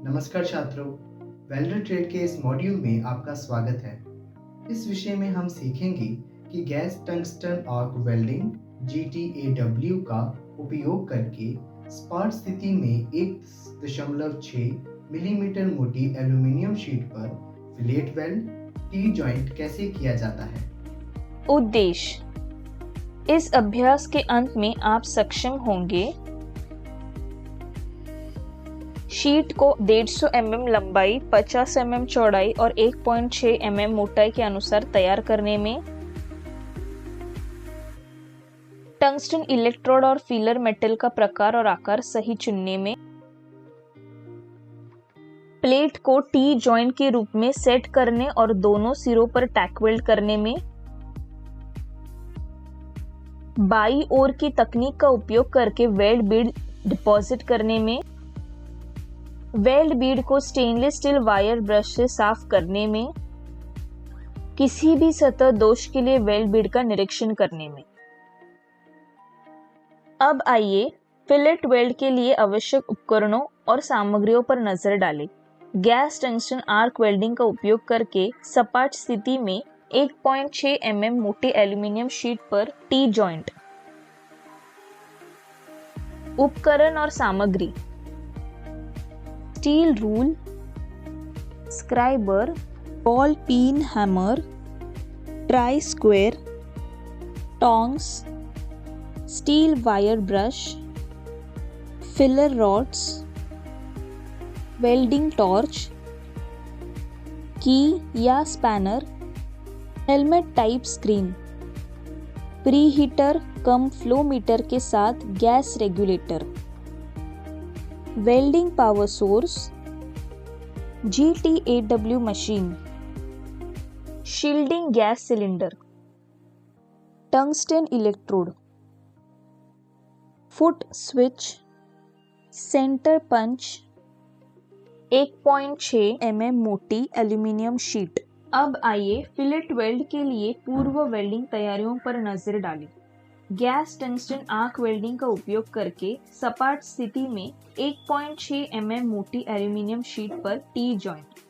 नमस्कार छात्रों, welder trade के इस मॉड्यूल में आपका स्वागत है। इस विषय में हम सीखेंगे कि gas tungsten arc welding GTAW का उपयोग करके सपाट स्थिति में 1.6 मिलीमीटर मोटी एल्यूमीनियम शीट पर फिलेट वेल्ड टी जॉइंट कैसे किया जाता है। उद्देश्य: इस अभ्यास के अंत में आप सक्षम होंगे शीट को 150 mm लंबाई, 50 mm चौड़ाई और 1.6 mm मोटाई के अनुसार तैयार करने में, टंगस्टन इलेक्ट्रोड और फीलर मेटल का प्रकार और आकार सही चुनने में, प्लेट को टी जॉइंट के रूप में सेट करने और दोनों सिरों पर टैक वेल्ड करने में, बाई ओर की तकनीक का उपयोग करके वेल्ड बीड डिपॉजिट करने में, वेल्ड बीड को स्टेनलेस स्टील वायर ब्रश से साफ करने में, किसी भी सतह दोष के लिए वेल्ड बीड का निरीक्षण करने में। अब आइए फिलेट वेल्ड के लिए आवश्यक उपकरणों और सामग्रियों पर नजर डालें। गैस टंगस्टन आर्क वेल्डिंग का उपयोग करके सपाट स्थिति में 1.6 mm मोटी एल्यूमीनियम शीट पर टी जॉइंट। उपकरण और सामग्री: steel rule, scriber, ball peen hammer, try square, tongs, steel wire brush, filler rods, welding torch, key या spanner, helmet type screen, pre heater cum flow meter के साथ gas regulator, welding power source, GTAW machine, shielding gas cylinder, tungsten electrode, foot switch, centre punch, 1.6 mm मोटी aluminium sheet. अब आइए fillet weld के लिए पूर्व welding तैयारियों पर नजर डालें। गैस टंगस्टन आर्क वेल्डिंग का उपयोग करके सपाट स्थिति में 1.6 mm मोटी एल्यूमीनियम शीट पर टी जॉइंट।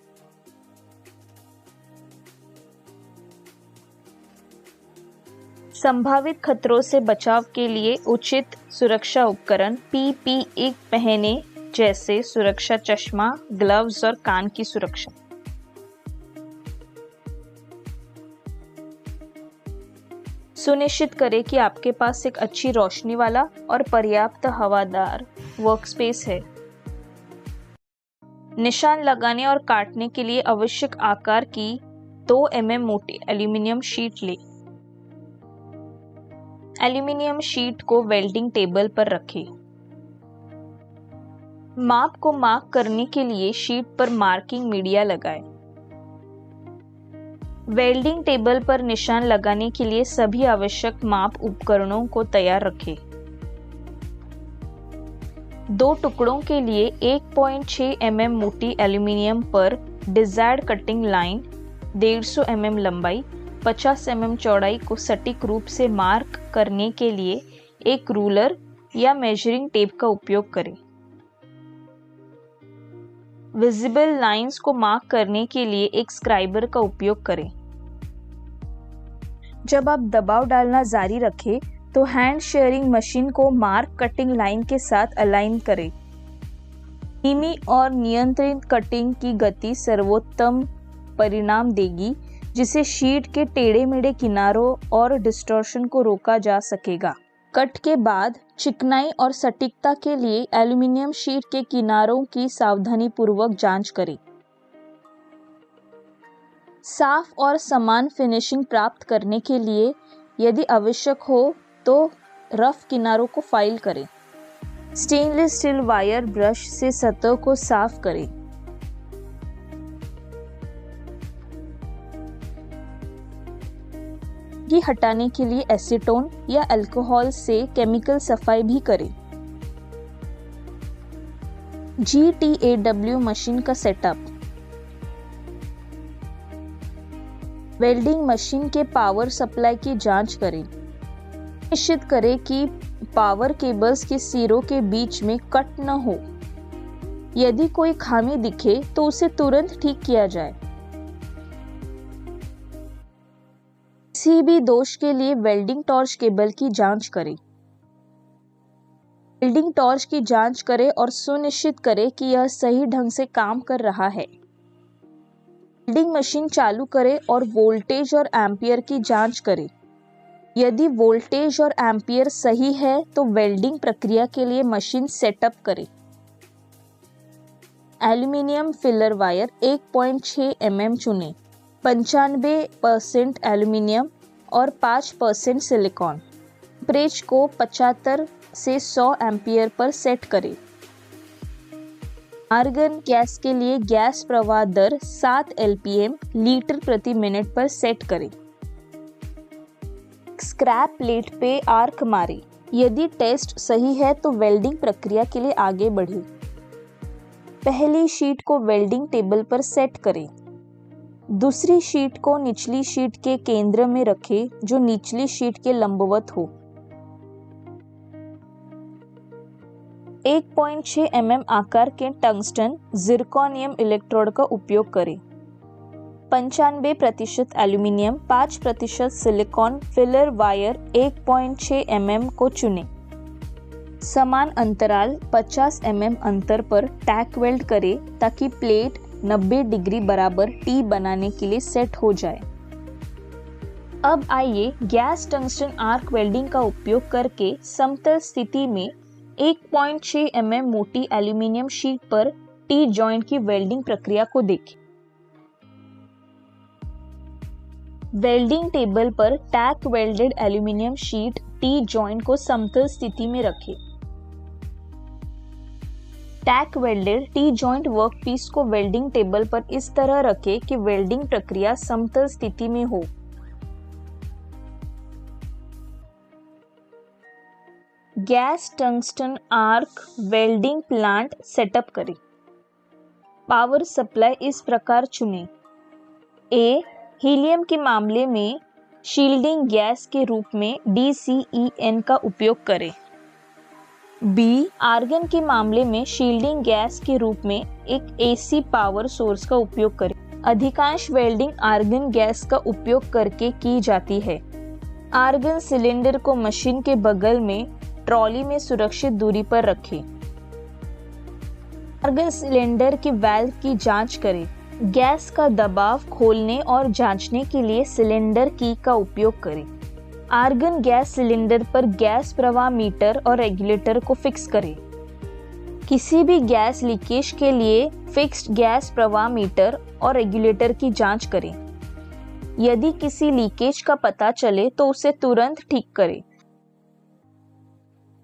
संभावित खतरों से बचाव के लिए उचित सुरक्षा उपकरण PPE पहने, जैसे सुरक्षा चश्मा, ग्लव्स और कान की सुरक्षा। सुनिश्चित करें कि आपके पास एक अच्छी रोशनी वाला और पर्याप्त हवादार वर्कस्पेस है। निशान लगाने और काटने के लिए आवश्यक आकार की 2 mm मोटी एल्यूमीनियम शीट लें। एल्यूमीनियम शीट को वेल्डिंग टेबल पर रखें। माप को मार्क करने के लिए शीट पर मार्किंग मीडिया लगाएं। वेल्डिंग टेबल पर निशान लगाने के लिए सभी आवश्यक माप उपकरणों को तैयार रखें। 2 टुकड़ों के लिए 1.6 mm मोटी एल्यूमीनियम पर डिजायर्ड कटिंग लाइन, 150 mm लंबाई, 50 mm चौड़ाई को सटीक रूप से मार्क करने के लिए एक रूलर या मेजरिंग टेप का उपयोग करें। विजिबल लाइंस को मार्क करने के लिए एक स्क्राइबर का उपयोग करें। जब आप दबाव डालना जारी रखें तो हैंड शेयरिंग मशीन को मार्क कटिंग लाइन के साथ अलाइन करें। धीमी और नियंत्रित कटिंग की गति सर्वोत्तम परिणाम देगी, जिससे शीट के टेढ़े मेढ़े किनारों और डिस्टॉर्शन को रोका जा सकेगा। कट के बाद चिकनाई और सटीकता के लिए एल्यूमीनियम शीट के किनारों की सावधानीपूर्वक जांच करें। साफ और समान फिनिशिंग प्राप्त करने के लिए यदि आवश्यक हो तो रफ किनारों को फाइल करें। स्टेनलेस स्टील वायर ब्रश से सतह को साफ करें। गंदगी हटाने के लिए एसीटोन या अल्कोहल से केमिकल सफाई भी करें। GTAW मशीन का सेटअप: वेल्डिंग मशीन के पावर सप्लाई की जांच करें। निश्चित करें कि पावर केबल्स के सिरों के बीच में कट न हो। यदि कोई खामी दिखे तो उसे तुरंत ठीक किया जाए। किसी भी दोष के लिए वेल्डिंग टॉर्च केबल की जांच करें। वेल्डिंग टॉर्च की जांच करें और सुनिश्चित करें कि यह सही ढंग से काम कर रहा है। वेल्डिंग मशीन चालू करें और वोल्टेज और एम्पियर की जांच करें। यदि वोल्टेज और एम्पियर सही है तो वेल्डिंग प्रक्रिया के लिए मशीन सेटअप करें। एल्यूमीनियम फिलर वायर 1.6 mm चुनें। 95% एल्यूमीनियम और 5% सिलिकॉन। टेम्परेचर को 75 से 100 एम्पियर पर सेट करें। आर्गन गैस के लिए गैस प्रवाह दर 7 LPM लीटर प्रति मिनट पर सेट करें। स्क्रैप प्लेट पे आर्क मारें। यदि टेस्ट सही है तो वेल्डिंग प्रक्रिया के लिए आगे बढ़ें। पहली शीट को वेल्डिंग टेबल पर सेट करें। दूसरी शीट को निचली शीट के केंद्र में रखें जो निचली शीट के लंबवत हो। 1.6 mm आकार के टंगस्टन जिरकोनियम इलेक्ट्रोड का उपयोग करें। 95% aluminium 5% silicon filler wire 1.6 mm को चुनें। समान अंतराल 50 mm अंतर पर टैक वेल्ड करें ताकि प्लेट 90 डिग्री बराबर टी बनाने के लिए सेट हो जाए। अब आइए गैस टंगस्टन आर्क वेल्डिंग का उपयोग करके समतल स्थिति में 1.6 mm मोटी एल्यूमीनियम शीट पर टी जॉइंट की वेल्डिंग प्रक्रिया को देखें। वेल्डिंग टेबल पर tack welded aluminium sheet T joint को समतल स्थिति में रखें। Tack welded T joint workpiece को वेल्डिंग टेबल पर इस तरह रखें कि वेल्डिंग प्रक्रिया समतल स्थिति में हो। Gas tungsten arc welding plant setup करें। पावर सप्लाई इस प्रकार चुनें। ए हीलियम के मामले में शील्डिंग गैस के रूप में DCEN का उपयोग करें। बी आर्गन के मामले में शील्डिंग गैस के रूप में एक AC पावर सोर्स का उपयोग करें। अधिकांश वेल्डिंग आर्गन गैस का उपयोग करके की जाती है। आर्गन सिलेंडर को मशीन के बगल में ट्रॉली में सुरक्षित दूरी पर रखें। आर्गन सिलेंडर के वाल्व की जांच करें। गैस का दबाव खोलने और जांचने के लिए सिलेंडर की का उपयोग करें। आर्गन गैस सिलेंडर पर गैस प्रवाह मीटर और रेगुलेटर को फिक्स करें। किसी भी गैस लीकेज के लिए फिक्स्ड गैस प्रवाह मीटर और रेगुलेटर की जांच करें। यदि किसी लीकेज का पता चले तो उसे तुरंत ठीक करें।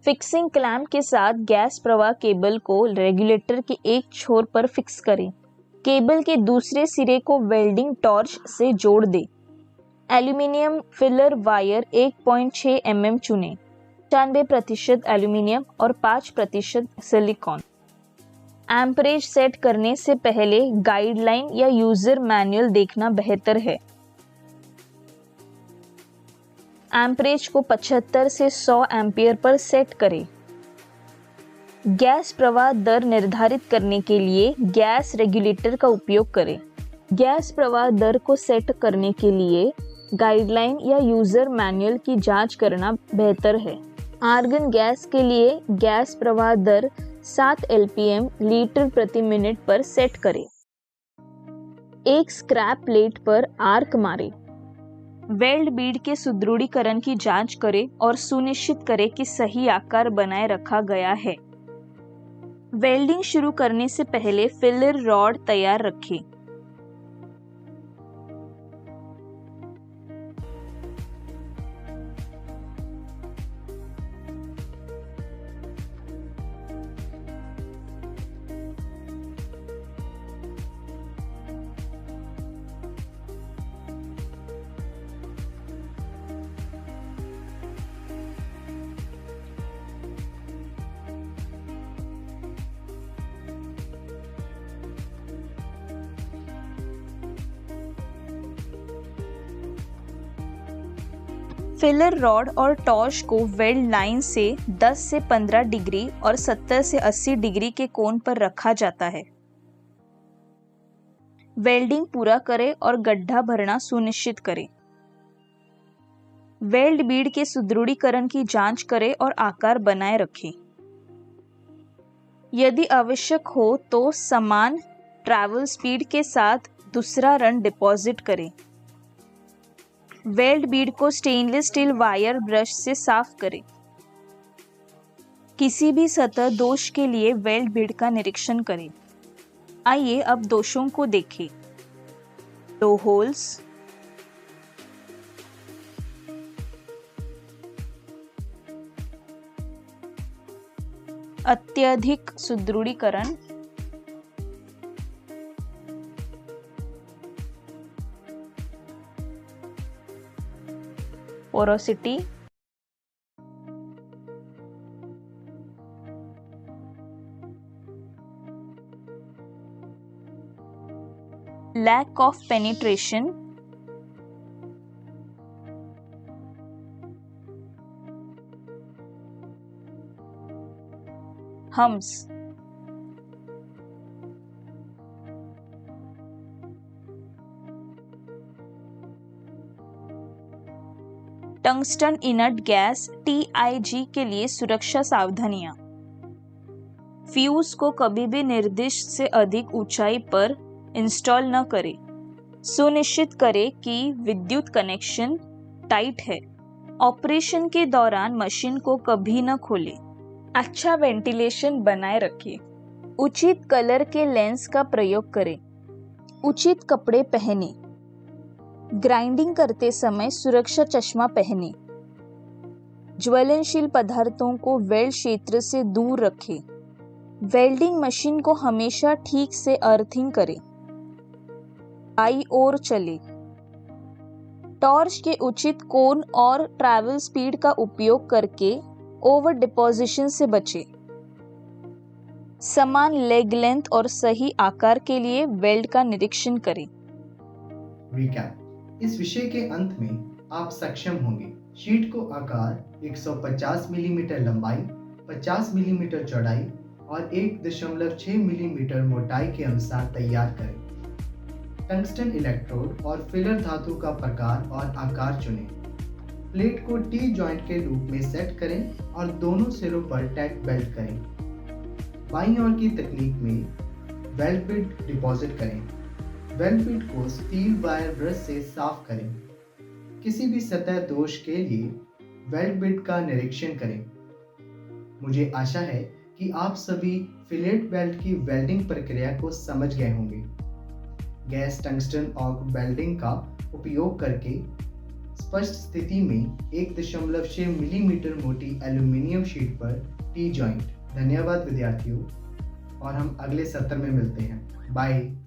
फिक्सिंग क्लैंप के साथ गैस प्रवाह केबल को रेगुलेटर के एक छोर पर फिक्स करें। केबल के दूसरे सिरे को वेल्डिंग टॉर्च से जोड़ दें। एल्यूमीनियम फिलर वायर 1.6 mm चुनें। 95% एल्यूमीनियम और 5% सिलिकॉन। एम्परेज सेट करने से पहले गाइडलाइन या यूजर मैनुअल देखना बेहतर है। एम्परेज को 75 से 100 एम्पियर पर सेट करें। गैस प्रवाह दर निर्धारित करने के लिए गैस रेगुलेटर का उपयोग करें। गैस प्रवाह दर को सेट करने के लिए गाइडलाइन या यूजर मैनुअल की जांच करना बेहतर है। आर्गन गैस के लिए गैस प्रवाह दर 7 LPM लीटर प्रति मिनट पर सेट करें। एक स्क्रैप प्लेट पर आर्क मारें। वेल्ड बीड के सुदृढ़ीकरण की जांच करें और सुनिश्चित करें कि सही आकार बनाए रखा गया है। वेल्डिंग शुरू करने से पहले फिलर रॉड तैयार रखें। फिलर रॉड और टॉर्च को वेल्ड लाइन से 10 से 15 डिग्री और 70 से 80 डिग्री के कोण पर रखा जाता है। वेल्डिंग पूरा करें और गड्ढा भरना सुनिश्चित करें। वेल्ड बीड के सुदृढ़ीकरण की जांच करें और आकार बनाए रखें। यदि आवश्यक हो तो समान ट्रैवल स्पीड के साथ दूसरा रन डिपॉजिट करें। वेल्ड बीड को स्टेनलेस स्टील वायर ब्रश से साफ करें। किसी भी सतह दोष के लिए वेल्ड बीड का निरीक्षण करें। आइए अब दोषों को देखें। लो होल्स, अत्यधिक सुदृढ़ीकरण, porosity, lack of penetration, humps, tungsten inert gas TIG के लिए सुरक्षा सावधानियां। फ्यूज को कभी भी निर्दिष्ट से अधिक ऊंचाई पर इंस्टॉल न करें। सुनिश्चित करें कि विद्युत कनेक्शन टाइट है। ऑपरेशन के दौरान मशीन को कभी न खोलें। अच्छा वेंटिलेशन बनाए रखें। उचित कलर के लेंस का प्रयोग करें। उचित कपड़े पहनें। ग्राइंडिंग करते समय सुरक्षा चश्मा पहनें। ज्वलनशील पदार्थों को वेल्ड क्षेत्र से दूर रखें। वेल्डिंग मशीन को हमेशा ठीक से अर्थिंग करें। बाईं ओर चलें। टॉर्च के उचित कोण और ट्रैवल स्पीड का उपयोग करके ओवर डिपोजिशन से बचें। समान लेग लेंथ और सही आकार के लिए वेल्ड का निरीक्षण करें। रिकैप, इस विषय के अंत में आप सक्षम होंगे शीट को आकार 150 मिलीमीटर लंबाई, 50 मिलीमीटर चौड़ाई और 1.6 मिलीमीटर मोटाई के अनुसार तैयार करें। टंगस्टन इलेक्ट्रोड और फिलर धातु का प्रकार और आकार चुनें। प्लेट को टी जॉइंट के रूप में सेट करें और दोनों सिरों पर टैक बेल्ट करें। बाईं ओर की तकनीक में वेल्ड बिट डिपॉजिट करें। वेल्ड बिट को स्टील वायर ब्रश से साफ करें। किसी भी सतह दोष के लिए वेल्ड बिट का निरीक्षण करें। मुझे आशा है कि आप सभी फिलेट वेल्ड की वेल्डिंग प्रक्रिया को समझ गए होंगे। गैस टंगस्टन आर्क वेल्डिंग का उपयोग करके स्पष्ट स्थिति में 1.6 मिलीमीटर मोटी एल्यूमिनियम शीट पर टी जॉइंट। धन्यवाद विद्यार्थियों, और हम अगले सत्र में मिलते हैं। बाय।